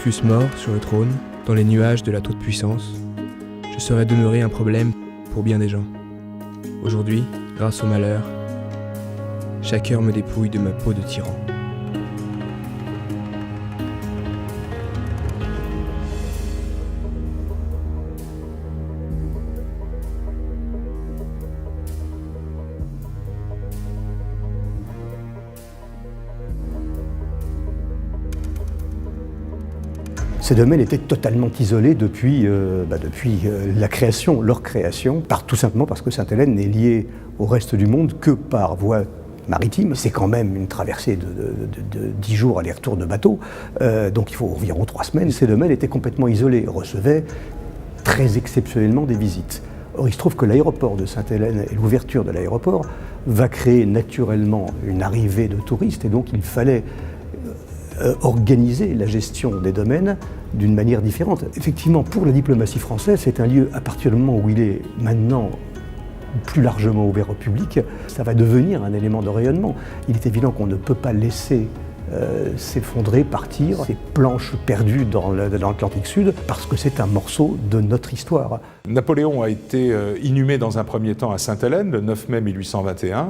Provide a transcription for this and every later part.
fusse mort sur le trône, dans les nuages de la toute-puissance, je serais demeuré un problème pour bien des gens. Aujourd'hui, grâce au malheur, chaque heure me dépouille de ma peau de tyran. Ces domaines étaient totalement isolés depuis la création, leur création, tout simplement parce que Sainte-Hélène n'est liée au reste du monde que par voie maritime. C'est quand même une traversée de 10 jours aller-retour de bateau, donc il faut environ 3 semaines. Ces domaines étaient complètement isolés, recevaient très exceptionnellement des visites. Or, il se trouve que l'aéroport de Sainte-Hélène et l'ouverture de l'aéroport va créer naturellement une arrivée de touristes, et donc il fallait organiser la gestion des domaines d'une manière différente. Effectivement, pour la diplomatie française, c'est un lieu, à partir du moment où il est maintenant plus largement ouvert au public, ça va devenir un élément de rayonnement. Il est évident qu'on ne peut pas laisser s'effondrer, partir, ces planches perdues dans l'Atlantique Sud, parce que c'est un morceau de notre histoire. Napoléon a été inhumé dans un premier temps à Sainte-Hélène, le 9 mai 1821,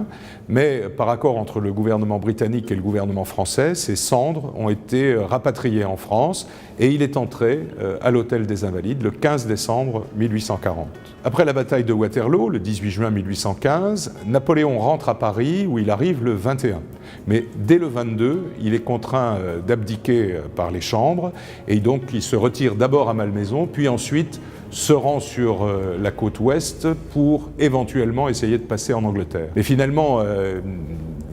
mais par accord entre le gouvernement britannique et le gouvernement français, ses cendres ont été rapatriées en France et il est entré à l'Hôtel des Invalides le 15 décembre 1840. Après la bataille de Waterloo, le 18 juin 1815, Napoléon rentre à Paris où il arrive le 21. Mais dès le 22, il est contraint d'abdiquer par les chambres et donc il se retire d'abord à Malmaison, puis ensuite se rend sur la côte ouest pour éventuellement essayer de passer en Angleterre. Mais finalement,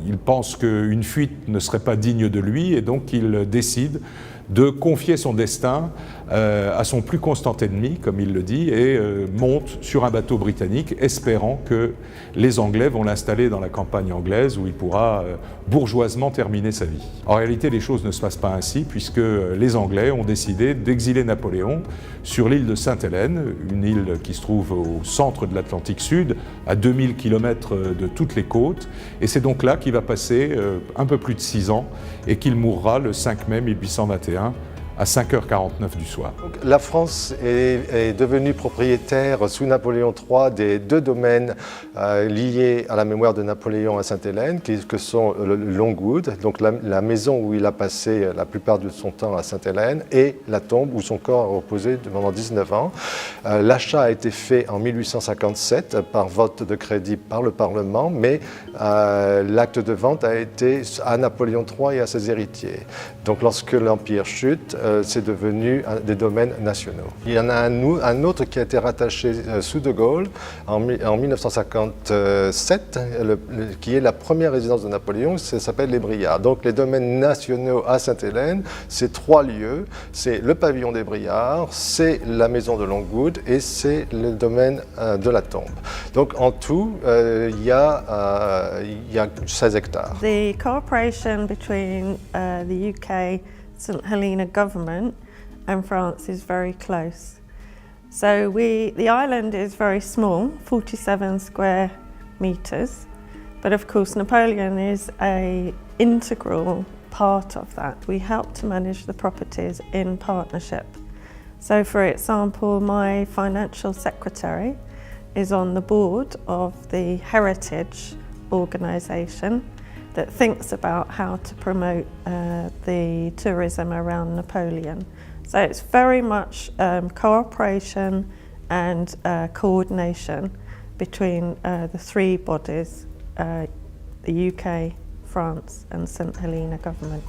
il pense qu'une fuite ne serait pas digne de lui et donc il décide de confier son destin à son plus constant ennemi, comme il le dit, et monte sur un bateau britannique, espérant que les Anglais vont l'installer dans la campagne anglaise où il pourra bourgeoisement terminer sa vie. En réalité, les choses ne se passent pas ainsi, puisque les Anglais ont décidé d'exiler Napoléon sur l'île de Sainte-Hélène, une île qui se trouve au centre de l'Atlantique Sud, à 2000 km de toutes les côtes, et c'est donc là qu'il va passer un peu plus de 6 ans, et qu'il mourra le 5 mai 1821, à 5h49 du soir. La France est devenue propriétaire sous Napoléon III des 2 domaines liés à la mémoire de Napoléon à Sainte-Hélène, que sont le Longwood, donc la maison où il a passé la plupart de son temps à Sainte-Hélène, et la tombe où son corps a reposé pendant 19 ans. L'achat a été fait en 1857 par vote de crédit par le Parlement, mais l'acte de vente a été à Napoléon III et à ses héritiers. Donc lorsque l'Empire chute, c'est devenu des domaines nationaux. Il y en a un autre qui a été rattaché sous De Gaulle en 1957, qui est la première résidence de Napoléon, ça s'appelle les Briards. Donc les domaines nationaux à Sainte-Hélène, c'est 3 lieux, c'est le pavillon des Briards, c'est la maison de Longwood et c'est le domaine de la Tombe. Donc en tout, il y a 16 hectares. The cooperation between the UK St Helena government and France is very close. So the island is very small, 47 square meters, but of course Napoleon is an integral part of that. We help to manage the properties in partnership. So for example, my financial secretary is on the board of the Heritage organisation that thinks about how to promote the tourism around Napoleon. So it's very much cooperation and coordination between the 3 bodies, the UK, France and St Helena government.